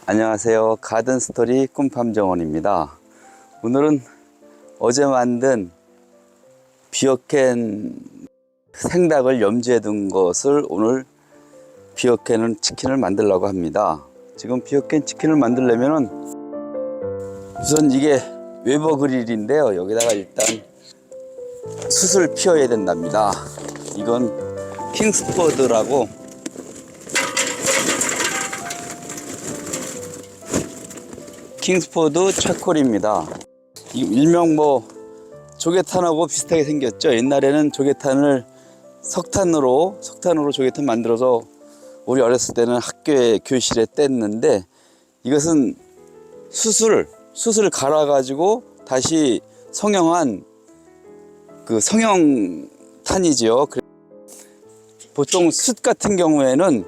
안녕하세요. 가든스토리 꿈팜정원입니다. 오늘은 어제 만든 비어캔 생닭을 염지에 둔 것을 오늘 비어캔 치킨을 만들려고 합니다. 지금 비어캔 치킨을 만들려면은 우선 이게 웨버 그릴인데요. 여기다가 일단 숯을 피워야 된답니다. 이건 킹스포드라고 킹스포드 차콜입니다. 일명 조개탄하고 비슷하게 생겼죠. 옛날에는 조개탄을 석탄으로 조개탄 만들어서 우리 어렸을 때는 학교에 교실에 뗐는데, 이것은 숯을 갈아 가지고 다시 성형한 그 성형탄이지요. 보통 숯 같은 경우에는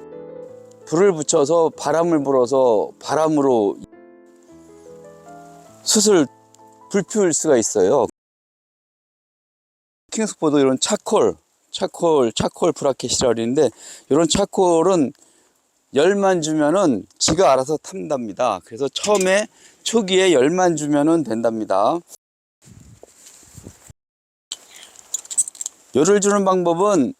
불을 붙여서 바람을 불어서 바람으로 숯을 불피울 수가 있어요. 킹스포드 이런 차콜 브라켓이라고 그러는데, 이런 차콜은 열만 주면은 지가 알아서 탄답니다. 그래서 초기에 열만 주면은 된답니다. 열을 주는 방법은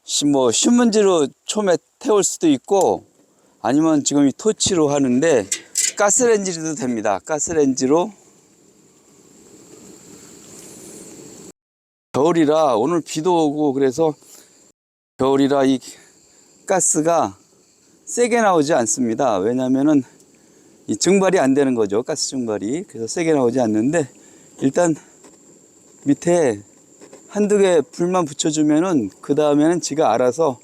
신문지로 처음에 태울 수도 있고, 아니면 지금 이 토치로 하는데 가스레인지로도 됩니다. 가스레인지로. 겨울이라 오늘 비도 오고 그래서 겨울이라 이 가스가 세게 나오지 않습니다. 왜냐면은 이 증발이 안 되는 거죠. 가스 증발이. 그래서 세게 나오지 않는데, 일단 밑에 한두 개 불만 붙여주면은 그 다음에는 지가 알아서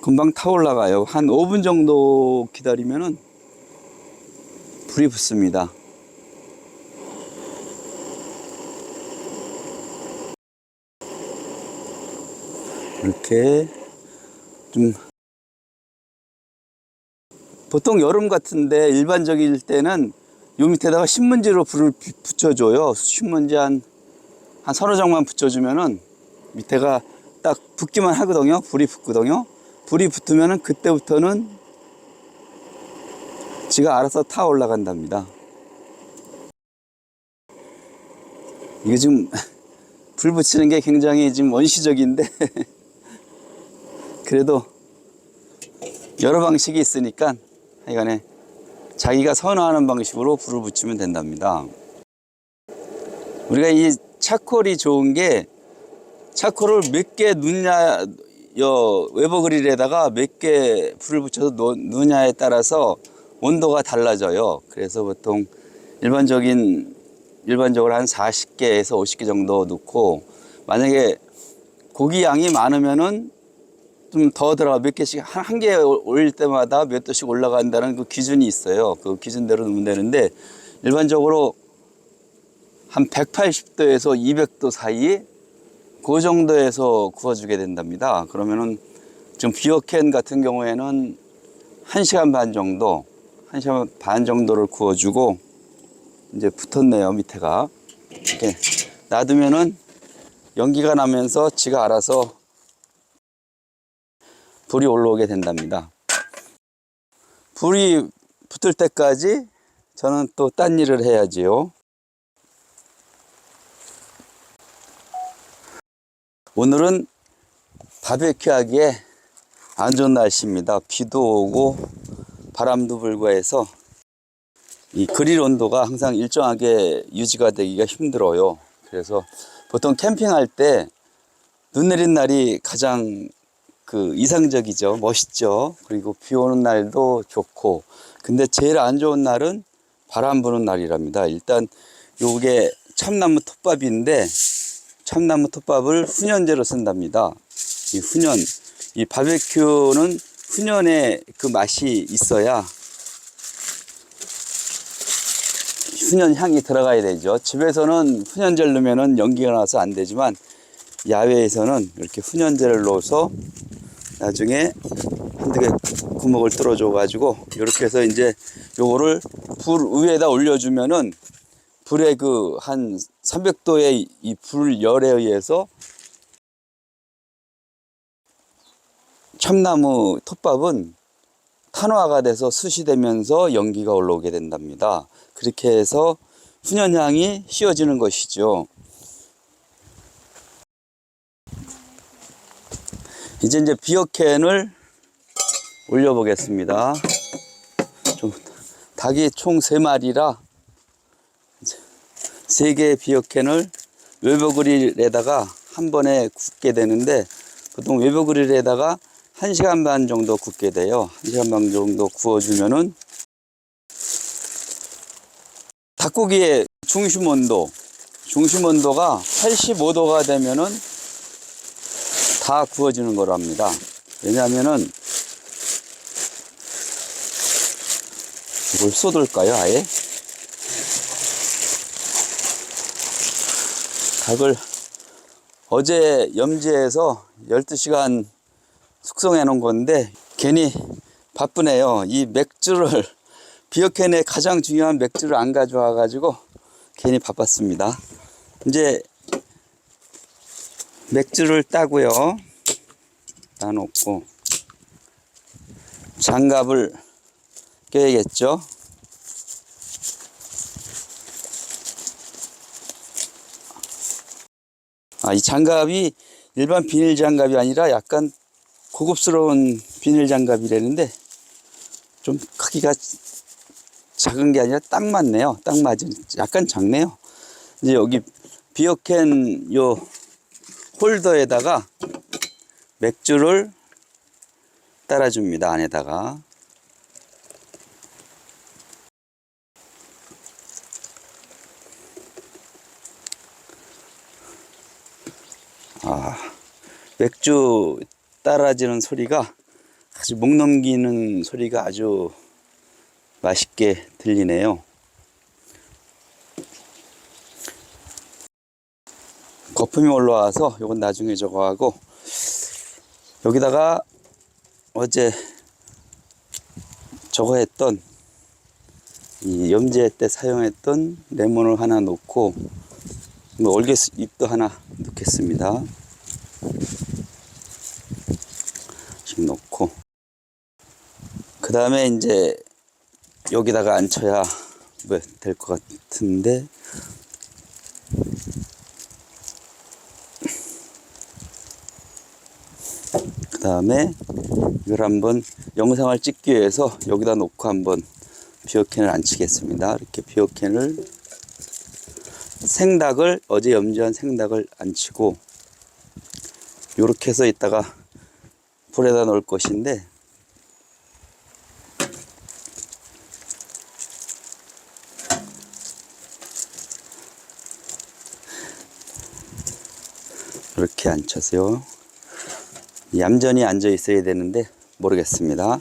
금방 타 올라가요. 한 5분 정도 기다리면은 불이 붙습니다. 이렇게 좀 보통 여름 같은데 일반적일 때는 요 밑에다가 신문지로 불을 붙여줘요. 신문지 한 서너 장만 붙여주면은 밑에가 딱 붙기만 하거든요. 불이 붙거든요. 불이 붙으면은 그때부터는 지가 알아서 타 올라간답니다. 이게 지금 불 붙이는 게 굉장히 지금 원시적인데 그래도 여러 방식이 있으니까 하여간에 자기가 선호하는 방식으로 불을 붙이면 된답니다. 우리가 이 차콜이 좋은 게, 차콜을 몇 개 넣냐, 웨버 그릴에다가 몇 개 불을 붙여서 넣느냐에 따라서 온도가 달라져요. 그래서 보통 일반적으로 한 40개에서 50개 정도 넣고, 만약에 고기 양이 많으면은 좀 더 들어가, 몇 개씩 한 개 올릴 때마다 몇 도씩 올라간다는 그 기준이 있어요. 그 기준대로 넣으면 되는데, 일반적으로 한 180도에서 200도 사이 그 정도에서 구워주게 된답니다. 그러면은 지금 비어캔 같은 경우에는 1시간 반 정도를 구워주고, 이제 붙었네요. 밑에가 이렇게 놔두면은 연기가 나면서 지가 알아서 불이 올라오게 된답니다. 불이 붙을 때까지 저는 또 딴 일을 해야지요. 오늘은 바베큐 하기에 안 좋은 날씨입니다. 비도 오고 바람도 불고 해서 이 그릴 온도가 항상 일정하게 유지가 되기가 힘들어요. 그래서 보통 캠핑할 때 눈 내린 날이 가장 이상적이죠. 멋있죠. 그리고 비 오는 날도 좋고. 근데 제일 안 좋은 날은 바람 부는 날이랍니다. 일단 요게 참나무 톱밥인데, 참나무 톱밥을 훈연제로 쓴답니다. 이 바베큐는 훈연의 그 맛이 있어야, 훈연 향이 들어가야 되죠. 집에서는 훈연제를 넣으면 연기가 나서 안 되지만, 야외에서는 이렇게 훈연제를 넣어서 나중에 한두 개 구멍을 뚫어줘 가지고 이렇게 해서 이제 요거를 불 위에다 올려주면은, 불의 한 300도의 이 불열에 의해서 참나무 톱밥은 탄화가 돼서 숯이 되면서 연기가 올라오게 된답니다. 그렇게 해서 훈연향이 씌워지는 것이죠. 이제 비어캔을 올려보겠습니다. 닭이 총 3마리라 3개의 비어캔을 외부그릴에다가 한 번에 굽게 되는데, 보통 외부그릴에다가 1시간 반 정도 굽게 돼요. 1시간 반 정도 구워주면은 닭고기의 중심 온도가 85도가 되면은 다 구워지는 거랍니다. 왜냐하면은 이걸 쏟을까요, 아예? 닭을 어제 염지해서 12시간 숙성해 놓은 건데 괜히 바쁘네요. 이 맥주를, 비어캔의 가장 중요한 맥주를 안 가져와 가지고 괜히 바빴습니다. 이제 맥주를 따고요. 따놓고 장갑을 껴야겠죠. 이 장갑이 일반 비닐 장갑이 아니라 약간 고급스러운 비닐 장갑이라는데, 좀 크기가 작은 게 아니라 딱 맞네요. 딱 맞은, 약간 작네요. 이제 여기 비어캔 요 홀더에다가 맥주를 따라줍니다. 안에다가. 맥주 따라지는 소리가, 아주 목 넘기는 소리가 아주 맛있게 들리네요. 거품이 올라와서 이건 나중에 저거 하고, 여기다가 어제 저거 했던, 이 염지할 때 사용했던 레몬을 하나 넣고, 올개잎도 하나 넣겠습니다. 지금 넣고, 그 다음에 이제 여기다가 앉혀야 될 것 같은데, 그 다음에 이걸 한번 영상을 찍기 위해서 여기다 놓고 한번 비어캔을 앉히겠습니다. 이렇게 비어캔을, 생닭을, 어제 염지한 생닭을 앉히고, 이렇게 해서 이따가 불에다 넣을 것인데, 이렇게 앉혀서요. 얌전히 앉아 있어야 되는데 모르겠습니다.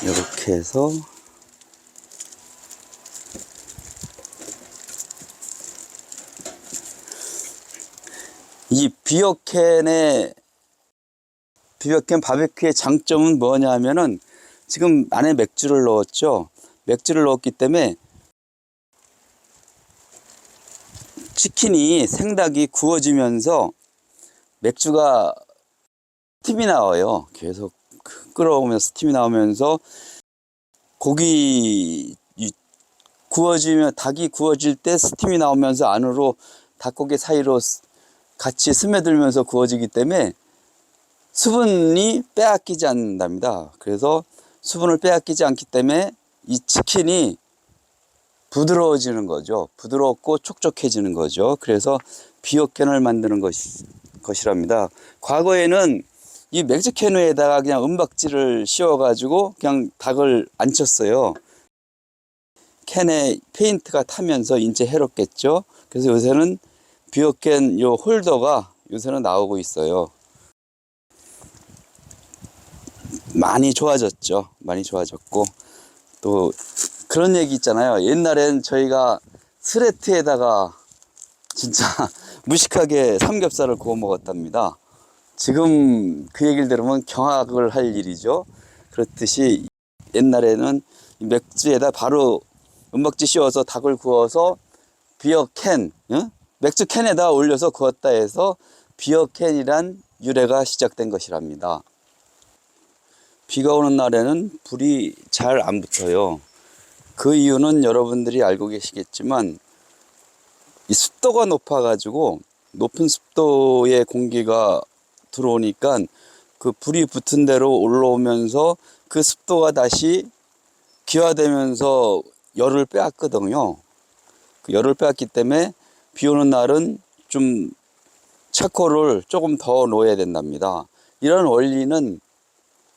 이렇게 해서 이 비어캔 바베큐의 장점은 뭐냐 하면은, 지금 안에 맥주를 넣었죠. 맥주를 넣었기 때문에 치킨이, 생닭이 구워지면서 맥주가 스팀이 나와요. 계속 끓어오면서 스팀이 나오면서 닭이 구워질 때 스팀이 나오면서 안으로 닭고기 사이로 같이 스며들면서 구워지기 때문에 수분이 빼앗기지 않는답니다. 그래서 수분을 빼앗기지 않기 때문에 이 치킨이 부드러워지는 거죠. 부드럽고 촉촉해지는 거죠. 그래서 비어캔을 만드는 것이랍니다. 과거에는 이 맥주캔 위에다가 그냥 은박지를 씌워가지고 그냥 닭을 앉혔어요. 캔에 페인트가 타면서 인체 해롭겠죠. 그래서 요새는 비어캔 요 홀더가 요새는 나오고 있어요. 많이 좋아졌죠. 많이 좋아졌고, 또 그런 얘기 있잖아요. 옛날엔 저희가 스레트에다가 진짜 무식하게 삼겹살을 구워 먹었답니다. 지금 그 얘기를 들으면 경악을 할 일이죠. 그렇듯이 옛날에는 맥주에다 바로 은박지 씌워서 닭을 구워서 비어캔, 맥주 캔에다 올려서 구웠다 해서 비어캔이란 유래가 시작된 것이랍니다. 비가 오는 날에는 불이 잘 안 붙어요. 그 이유는 여러분들이 알고 계시겠지만 이 습도가 높아가지고 높은 습도의 공기가 들어오니까 그 불이 붙은 대로 올라오면서 그 습도가 다시 기화되면서 열을 빼앗거든요. 그 열을 빼앗기 때문에 비 오는 날은 좀 차코를 조금 더 넣어야 된답니다. 이런 원리는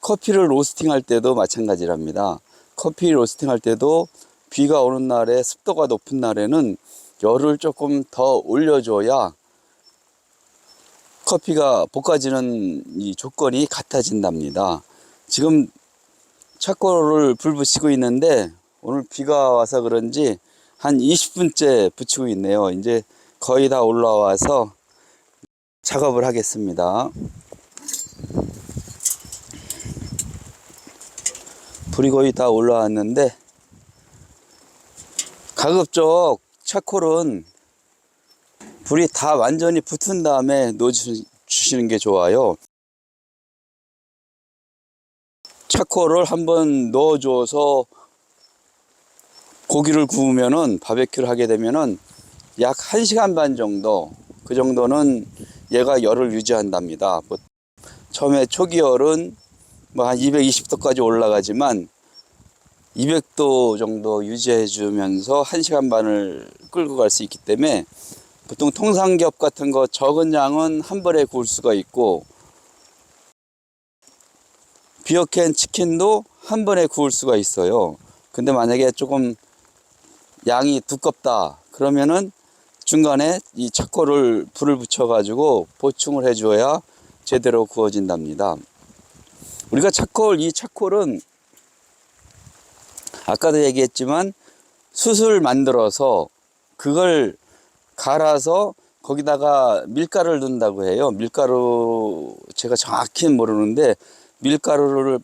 커피를 로스팅 할 때도 마찬가지랍니다. 커피 로스팅 할 때도 비가 오는 날에 습도가 높은 날에는 열을 조금 더 올려줘야 커피가 볶아지는 이 조건이 같아진답니다. 지금 차코를 불 붙이고 있는데 오늘 비가 와서 그런지 한 20분째 붙이고 있네요. 이제 거의 다 올라와서 작업을 하겠습니다. 불이 거의 다 올라왔는데 가급적 차콜은 불이 다 완전히 붙은 다음에 넣어주시는 게 좋아요. 차콜을 한번 넣어줘서 고기를 구우면은 바베큐를 하게 되면은 약 1시간 반 정도, 그 정도는 얘가 열을 유지한답니다. 뭐 처음에 초기 열은 뭐 한 220도까지 올라가지만 200도 정도 유지해 주면서 1시간 반을 끌고 갈 수 있기 때문에 보통 통삼겹 같은 거 적은 양은 한 번에 구울 수가 있고 비어캔 치킨도 한 번에 구울 수가 있어요. 근데 만약에 조금 양이 두껍다 그러면은 중간에 이 차코를 불을 붙여 가지고 보충을 해 줘야 제대로 구워진답니다. 우리가 이 차콜은 아까도 얘기했지만 숯을 만들어서 그걸 갈아서 거기다가 밀가루를 넣는다고 해요. 밀가루 제가 정확히는 모르는데 밀가루로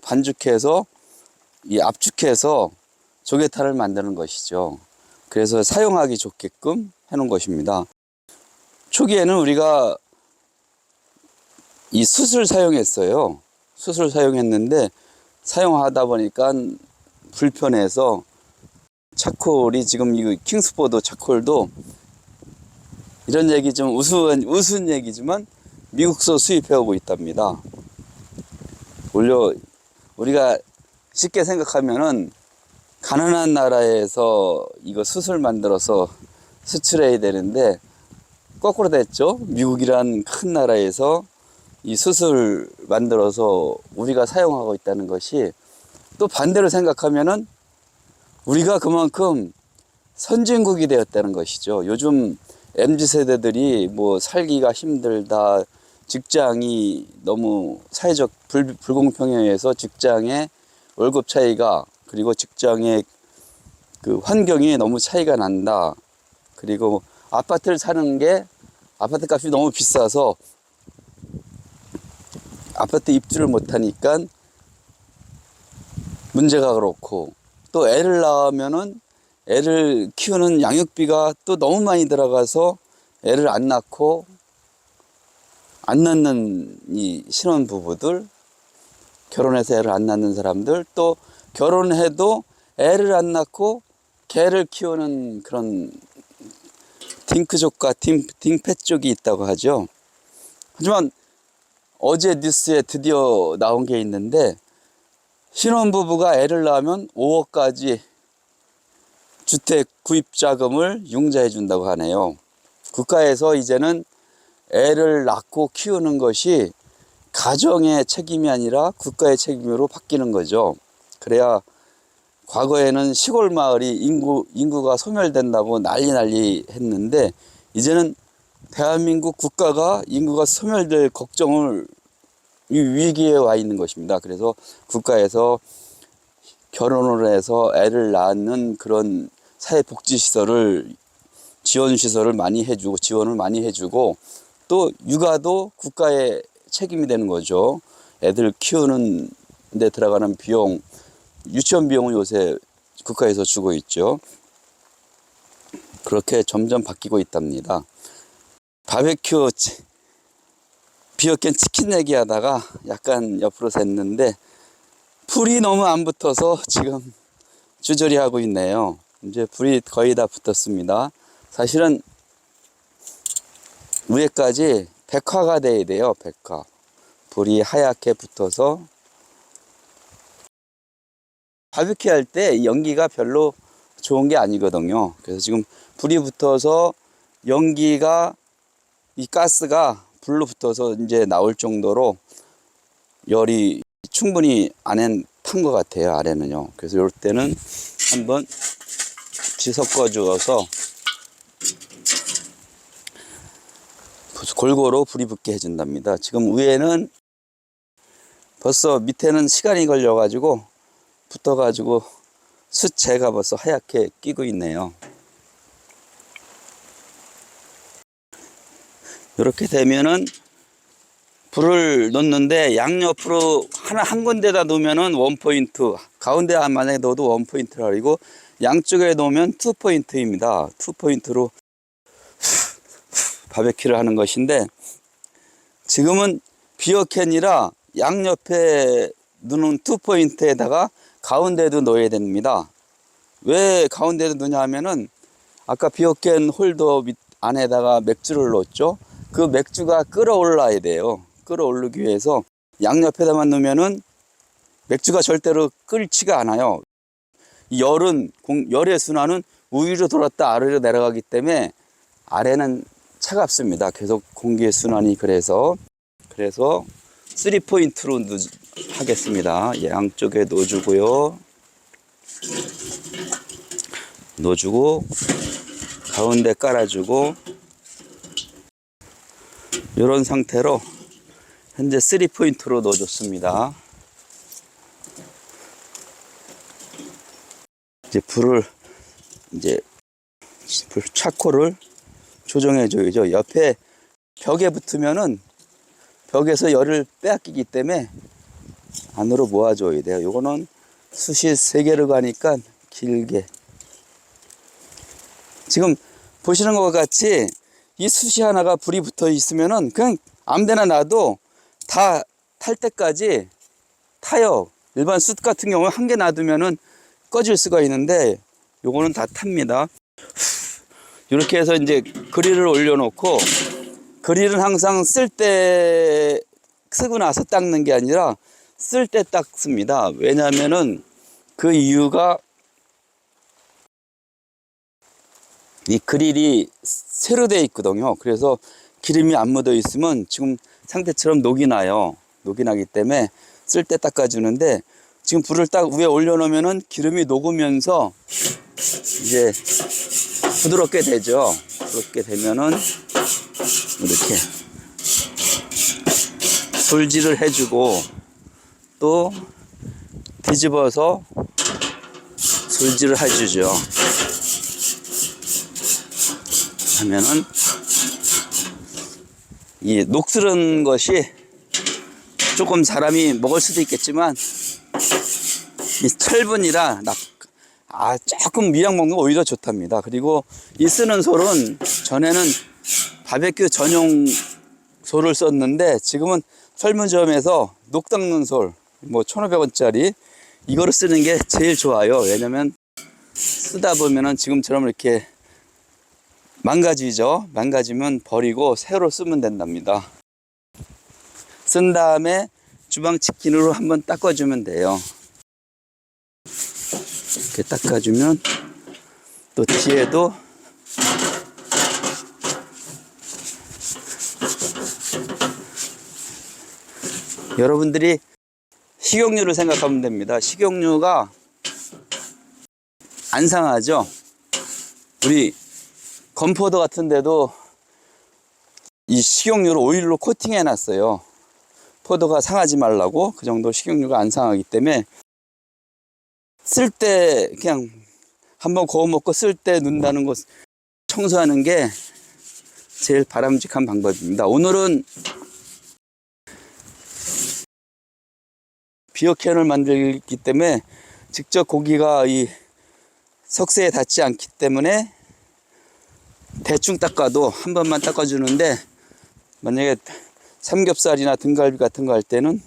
반죽해서 이 압축해서 조개탄을 만드는 것이죠. 그래서 사용하기 좋게끔 해놓은 것입니다. 초기에는 우리가 이 숯을 사용했어요. 숯을 사용했는데 사용하다 보니까 불편해서 차콜이 지금 이 킹스포드 차콜도 이런 얘기 좀 우스운 얘기지만 미국서 수입해 오고 있답니다. 우리가 쉽게 생각하면은 가난한 나라에서 이거 숯을 만들어서 수출해야 되는데 거꾸로 됐죠. 미국이란 큰 나라에서 이 숯을 만들어서 우리가 사용하고 있다는 것이 또 반대로 생각하면은 우리가 그만큼 선진국이 되었다는 것이죠. 요즘 MZ세대들이 뭐 살기가 힘들다, 직장이 너무 사회적 불공평에 의해서 직장의 월급 차이가 그리고 직장의 그 환경이 너무 차이가 난다. 그리고 아파트를 사는 게 아파트 값이 너무 비싸서 아파트 입주를 못하니까 문제가 그렇고 또 애를 낳으면은 애를 키우는 양육비가 또 너무 많이 들어가서 애를 안 낳고 안 낳는 이 신혼부부들, 결혼해서 애를 안 낳는 사람들, 또 결혼해도 애를 안 낳고 개를 키우는 그런 딩크족과 딩팻족이 있다고 하죠. 하지만 어제 뉴스에 드디어 나온 게 있는데 신혼부부가 애를 낳으면 5억까지 주택 구입 자금을 융자해 준다고 하네요. 국가에서 이제는 애를 낳고 키우는 것이 가정의 책임이 아니라 국가의 책임으로 바뀌는 거죠. 그래야 과거에는 시골 마을이 인구가 소멸된다고 난리 했는데 이제는 대한민국 국가가 인구가 소멸될 걱정을 이 위기에 와 있는 것입니다. 그래서 국가에서 결혼을 해서 애를 낳는 그런 사회복지시설을 지원시설을 많이 해주고 지원을 많이 해주고 또 육아도 국가의 책임이 되는 거죠. 애들 키우는 데 들어가는 비용, 유치원 비용을 요새 국가에서 주고 있죠. 그렇게 점점 바뀌고 있답니다. 바베큐 비어캔 치킨 얘기하다가 약간 옆으로 샜는데 불이 너무 안 붙어서 지금 주저리 하고 있네요. 이제 불이 거의 다 붙었습니다. 사실은 위에까지 백화가 돼야 돼요. 백화. 불이 하얗게 붙어서 바비큐 할 때 연기가 별로 좋은 게 아니거든요. 그래서 지금 불이 붙어서 연기가, 이 가스가 불로 붙어서 이제 나올 정도로 열이 충분히 안에 탄 것 같아요. 아래는요. 그래서 이럴 때는 한번 뒤섞어 주어서 골고루 불이 붙게 해준답니다. 지금 위에는 벌써, 밑에는 시간이 걸려 가지고 붙어 가지고 숯재가 벌써 하얗게 끼고 있네요. 이렇게 되면은 불을 놓는데 양옆으로 한 군데다 놓으면은 원포인트, 가운데 만약에 넣어도 원포인트라 그리고 양쪽에 놓으면 투포인트입니다. 투포인트로 바베큐를 하는 것인데, 지금은 비어캔이라 양옆에 넣는 투포인트에다가 가운데도 넣어야 됩니다. 왜 가운데도 넣냐 하면은 아까 비어캔 홀더 밑 안에다가 맥주를 넣었죠. 그 맥주가 끓어올라야 돼요. 끓어오르기 위해서 양옆에다만 넣으면은 맥주가 절대로 끓지가 않아요. 열의 순환은 위로 돌았다 아래로 내려가기 때문에 아래는 차갑습니다. 계속 공기의 순환이. 그래서 3포인트로 하겠습니다. 양쪽에 넣어주고요. 넣어주고 가운데 깔아주고, 이런 상태로 현재 3포인트로 넣어줬습니다. 이제 불 차코를 조정해 줘야죠. 옆에 벽에 붙으면은 벽에서 열을 빼앗기기 때문에 안으로 모아줘야 돼요. 요거는 숯이 3개로 가니까 길게. 지금 보시는 것과 같이 이 숯이 하나가 불이 붙어 있으면은 그냥 아무데나 놔도 다 탈 때까지 타요. 일반 숯 같은 경우는 한 개 놔두면은 꺼질 수가 있는데 요거는 다 탑니다. 이렇게 해서 이제 그릴을 올려놓고, 그릴은 항상 쓰고 나서 닦는 게 아니라 쓸 때 닦습니다. 왜냐하면은 그 이유가, 이 그릴이 쇠로 되어 있거든요. 그래서 기름이 안 묻어 있으면 지금 상태처럼 녹이 나요. 녹이 나기 때문에 쓸 때 닦아주는데, 지금 불을 딱 위에 올려놓으면은 기름이 녹으면서 이제 부드럽게 되죠. 부드럽게 되면은 이렇게 불질을 해주고, 또 뒤집어서 불질을 해주죠. 하면은 이 녹슬은 것이 조금 사람이 먹을 수도 있겠지만, 이 철분이라 조금 미약 먹는 거 오히려 좋답니다. 그리고 이 쓰는 솔은 전에는 바베큐 전용 솔을 썼는데, 지금은 철문점에서 녹 닦는 솔, 1,500원짜리 이거를 쓰는 게 제일 좋아요. 왜냐면 쓰다 보면은 지금처럼 이렇게 망가지죠. 망가지면 버리고 새로 쓰면 된답니다. 쓴 다음에 주방 치킨으로 한번 닦아주면 돼요. 이렇게 닦아주면 또 뒤에도 여러분들이 식용유를 생각하면 됩니다. 식용유가 안 상하죠. 우리 건포도 같은 데도 이 식용유를 오일로 코팅해 놨어요. 포도가 상하지 말라고. 그 정도 식용유가 안 상하기 때문에 쓸 때 그냥 한번 구워 먹고 쓸 때 넣는다는 것, 청소하는 게 제일 바람직한 방법입니다. 오늘은 비어캔을 만들기 때문에 직접 고기가 이 석쇠에 닿지 않기 때문에 대충 닦아도 한 번만 닦아주는데, 만약에 삼겹살이나 등갈비 같은 거 할 때는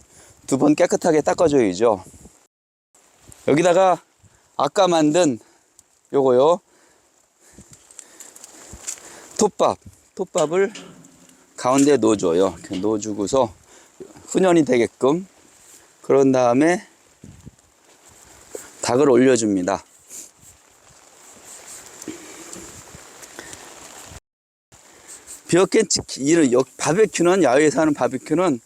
2번 깨끗하게 닦아줘야죠. 여기다가 아까 만든 요거요. 톱밥을 가운데 넣어줘요. 이렇게 넣어주고서 훈연이 되게끔. 그런 다음에 닭을 올려줍니다. 비어캔치, 이런 바베큐는, 야외에서 하는 바베큐는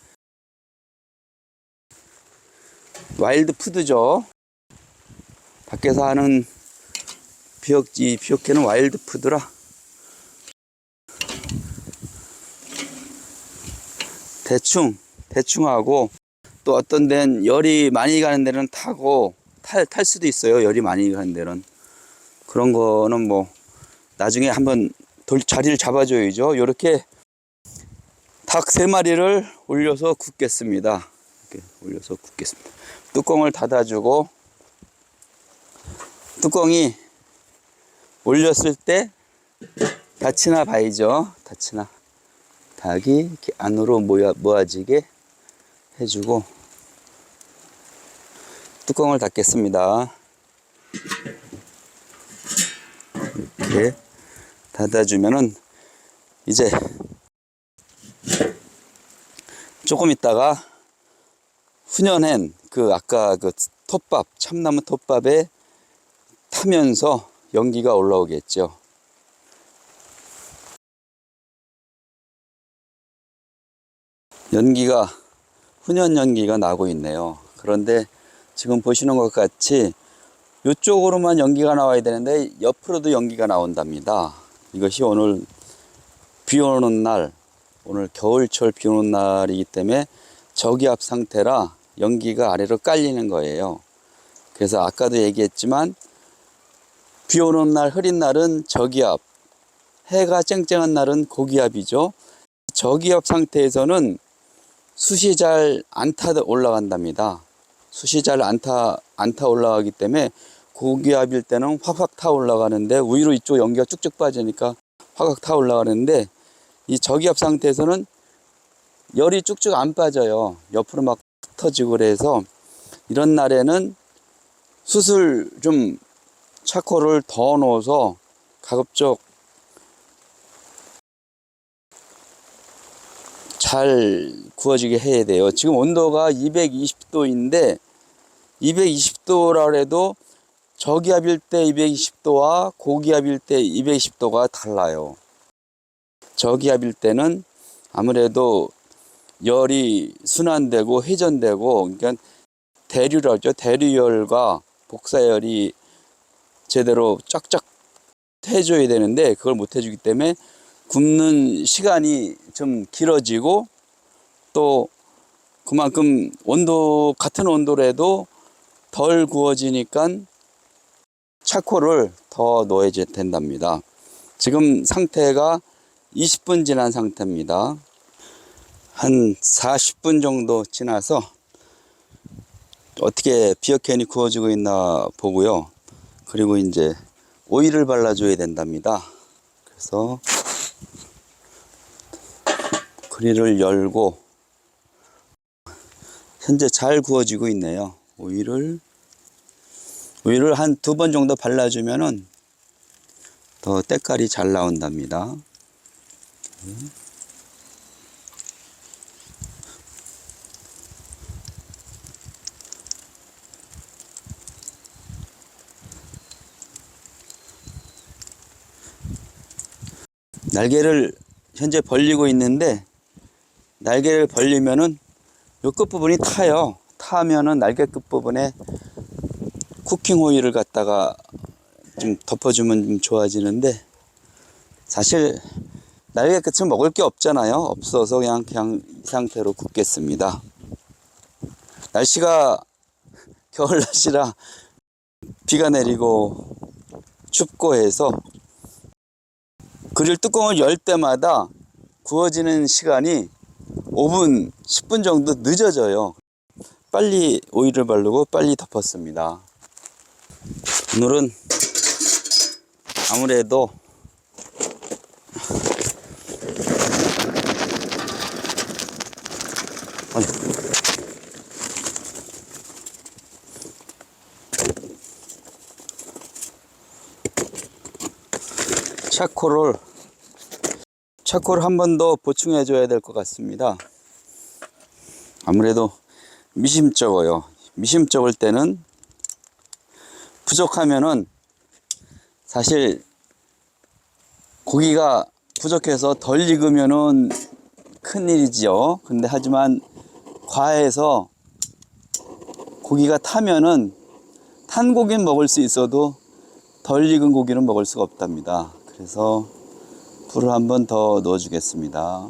와일드 푸드죠. 밖에서 하는 비어캔은 와일드 푸드라 대충 하고, 또 어떤 데는 열이 많이 가는 데는 타고 탈 수도 있어요. 열이 많이 가는 데는. 그런 거는 뭐 나중에 한번 자리를 잡아줘야죠. 이렇게 닭 3마리를 올려서 굽겠습니다. 이렇게 올려서 굽겠습니다. 뚜껑을 닫아주고, 뚜껑이 올렸을 때 닫히나 봐야죠. 닫히나. 닭이 이렇게 안으로 모아지게 해주고 뚜껑을 닫겠습니다. 이렇게 닫아주면은 이제 조금 있다가 훈연한 아까 톱밥, 참나무 톱밥에 타면서 연기가 올라오겠죠. 훈연 연기가 나고 있네요. 그런데 지금 보시는 것 같이 이쪽으로만 연기가 나와야 되는데 옆으로도 연기가 나온답니다. 이것이 오늘 비 오는 날, 오늘 겨울철 비 오는 날이기 때문에 저기압 상태라 연기가 아래로 깔리는 거예요. 그래서 아까도 얘기했지만 비 오는 날, 흐린 날은 저기압, 해가 쨍쨍한 날은 고기압이죠. 저기압 상태에서는 숯이 잘 안 타 올라간답니다. 숯이 잘 안 타 올라가기 때문에 고기압일 때는 확확 타 올라가는데, 위로 이쪽 연기가 쭉쭉 빠지니까 확확 타 올라가는데, 이 저기압 상태에서는 열이 쭉쭉 안 빠져요. 옆으로 막 터지고. 그래서 이런 날에는 숯을 좀 차코를 더 넣어서 가급적 잘 구워지게 해야 돼요. 지금 온도가 220도인데 220도라 해도 저기압일 때 220도와 고기압일 때 220도가 달라요. 저기압일 때는 아무래도 열이 순환되고 회전되고, 그러니까 대류라죠. 대류열과 복사열이 제대로 쫙쫙 해줘야 되는데 그걸 못 해주기 때문에 굽는 시간이 좀 길어지고, 또 그만큼 같은 온도라도 덜 구워지니까 차코를 더 넣어야 된답니다. 지금 상태가 20분 지난 상태입니다. 한 40분 정도 지나서 어떻게 비어캔이 구워지고 있나 보고요. 그리고 이제 오일을 발라줘야 된답니다. 그래서 그릴을 열고, 현재 잘 구워지고 있네요. 오일을 한 2번 정도 발라주면은 더 때깔이 잘 나온답니다. 날개를 현재 벌리고 있는데, 날개를 벌리면은 요 끝부분이 타요. 타면은 날개 끝부분에 쿠킹 오일을 갖다가 좀 덮어주면 좀 좋아지는데, 사실 날개 끝은 먹을 게 없잖아요. 없어서 그냥 이 상태로 굽겠습니다. 날씨가 겨울 날씨라 비가 내리고 춥고 해서 그릴 뚜껑을 열 때마다 구워지는 시간이 5분, 10분 정도 늦어져요. 빨리 오일을 바르고 빨리 덮었습니다. 오늘은 아무래도 차콜을 한 번 더 보충해 줘야 될 것 같습니다. 아무래도 미심쩍어요. 미심쩍을 때는 부족하면은 사실 고기가 부족해서 덜 익으면은 큰일이지요. 근데 하지만 과해서 고기가 타면은 탄 고기는 먹을 수 있어도 덜 익은 고기는 먹을 수가 없답니다. 그래서 불을 한 번 더 넣어 주겠습니다.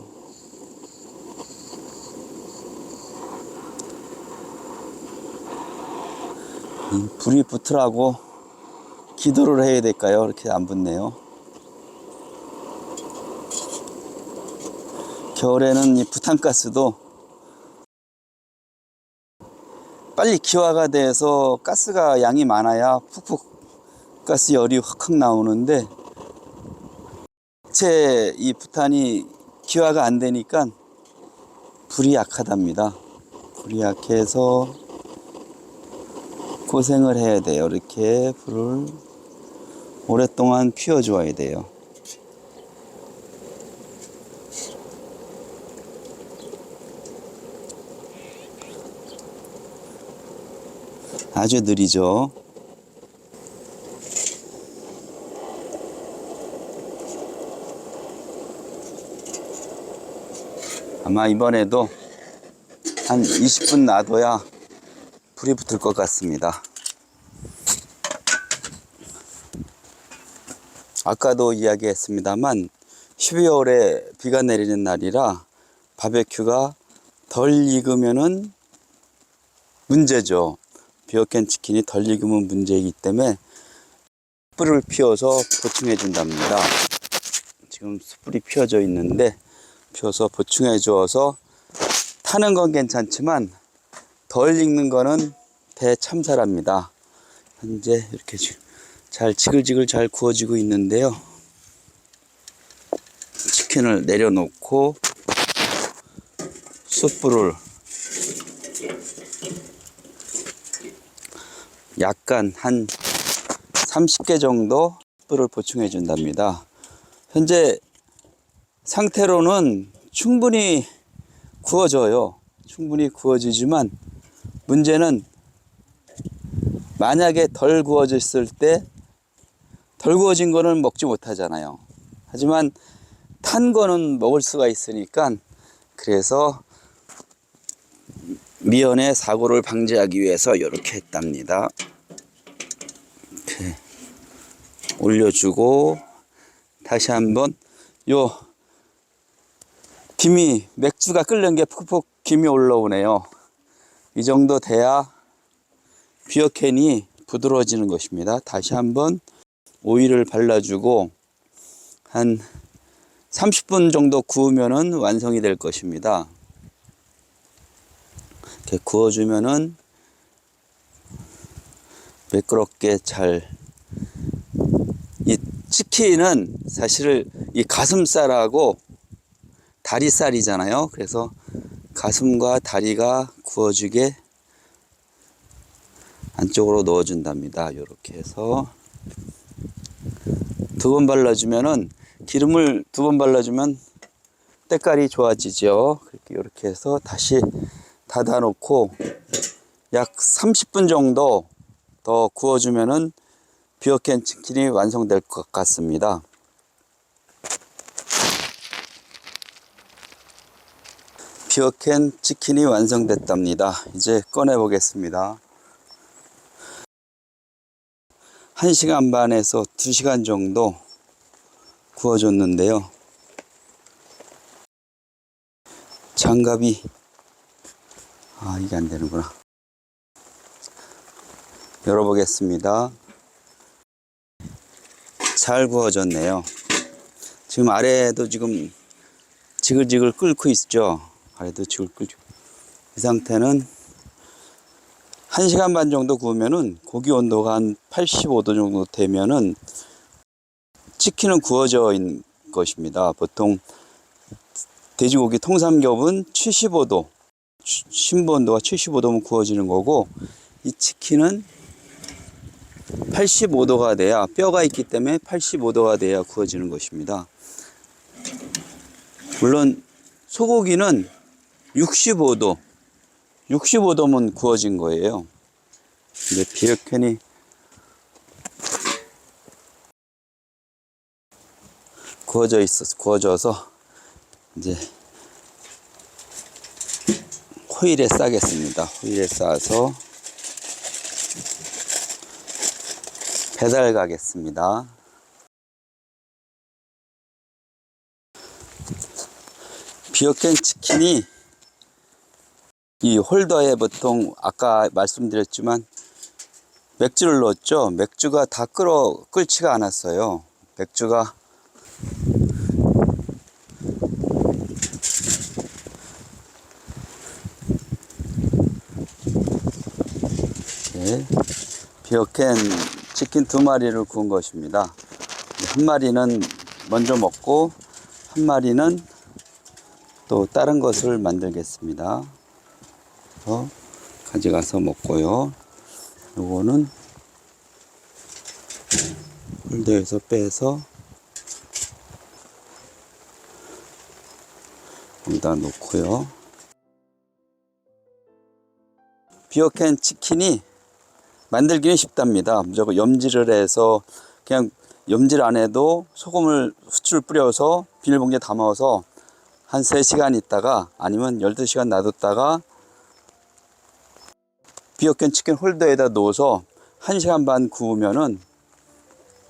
불이 붙으라고 기도를 해야 될까요? 이렇게 안 붙네요. 겨울에는 이 부탄가스도 빨리 기화가 돼서 가스가 양이 많아야 푹푹 가스 열이 확확 나오는데 제 이 부탄이 기화가 안 되니까 불이 약하답니다. 불이 약해서 고생을 해야 돼요. 이렇게 불을 오랫동안 피워줘야 돼요. 아주 느리죠. 아마 이번에도 한 20분 놔둬야 불이 붙을 것 같습니다. 아까도 이야기했습니다만 12월에 비가 내리는 날이라 바베큐가 덜 익으면은 문제죠. 비어캔 치킨이 덜 익으면 문제이기 때문에 숯불을 피워서 보충해 준답니다. 지금 숯불이 피워져 있는데 피워서 보충해 주어서 타는 건 괜찮지만 덜 익는 거는 대참사랍니다. 현재 이렇게 잘 지글지글 잘 구워지고 있는데요. 치킨을 내려놓고 숯불을 약간 한 30개 정도 숯불을 보충해 준답니다. 현재 상태로는 충분히 구워져요. 충분히 구워지지만 문제는 만약에 덜 구워졌을 때 덜 구워진 거는 먹지 못하잖아요. 하지만 탄 거는 먹을 수가 있으니까 그래서 미연의 사고를 방지하기 위해서 이렇게 했답니다. 이렇게 올려주고 다시 한번 요 김이 맥주가 끓는 게 푹푹 김이 올라오네요. 이 정도 돼야 비어캔이 부드러워지는 것입니다. 다시 한번 오일을 발라주고 한 30분 정도 구우면은 완성이 될 것입니다. 이렇게 구워주면은 매끄럽게 잘. 이 치킨은 사실 이 가슴살하고 다리살이잖아요. 그래서 가슴과 다리가 구워지게 안쪽으로 넣어준답니다. 이렇게 해서 2번 발라주면은 기름을 2번 발라주면 때깔이 좋아지죠. 이렇게 해서 다시 닫아 놓고 약 30분 정도 더 구워주면은 비어캔 치킨이 완성될 것 같습니다. 비어캔 치킨이 완성됐답니다. 이제 꺼내 보겠습니다. 1시간 반에서 2시간 정도 구워줬는데요. 장갑이 이게 안 되는구나. 열어보겠습니다. 잘 구워졌네요. 지금 아래도 지금 지글지글 끓고 있죠. 아래도 지글 끓죠. 이 상태는 1시간 반 정도 구우면은 고기 온도가 한 85도 정도 되면은 치킨은 구워져 있는 것입니다. 보통 돼지고기 통삼겹은 75도, 심부 온도가 75도면 구워지는 거고, 이 치킨은 85도가 돼야, 뼈가 있기 때문에 85도가 돼야 구워지는 것입니다. 물론 소고기는 65도면 구워진 거예요. 이제 비어캔이 구워져서 이제 호일에 싸겠습니다. 호일에 싸서 배달 가겠습니다. 비어캔 치킨이 이 홀더에 보통 아까 말씀드렸지만 맥주를 넣었죠. 맥주가 다 끓지가 않았어요. 맥주가 이렇게 비어캔 치킨 2마리를 구운 것입니다. 한 마리는 먼저 먹고 한 마리는 또 다른 것을 만들겠습니다. 가져가서 먹고요. 요거는 홀더에서 빼서 여기다 놓고요. 비어캔 치킨이 만들기는 쉽답니다. 무조건 염지를 해서 그냥 염질 안 해도 소금을 후추를 뿌려서 비닐봉지에 담아서 한 3시간 있다가 아니면 12시간 놔뒀다가 비어캔 치킨 홀더에다 넣어서 1시간 반 구우면은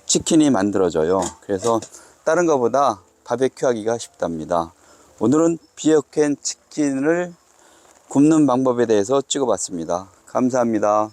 치킨이 만들어져요. 그래서 다른 것보다 바베큐 하기가 쉽답니다. 오늘은 비어캔 치킨을 굽는 방법에 대해서 찍어봤습니다. 감사합니다.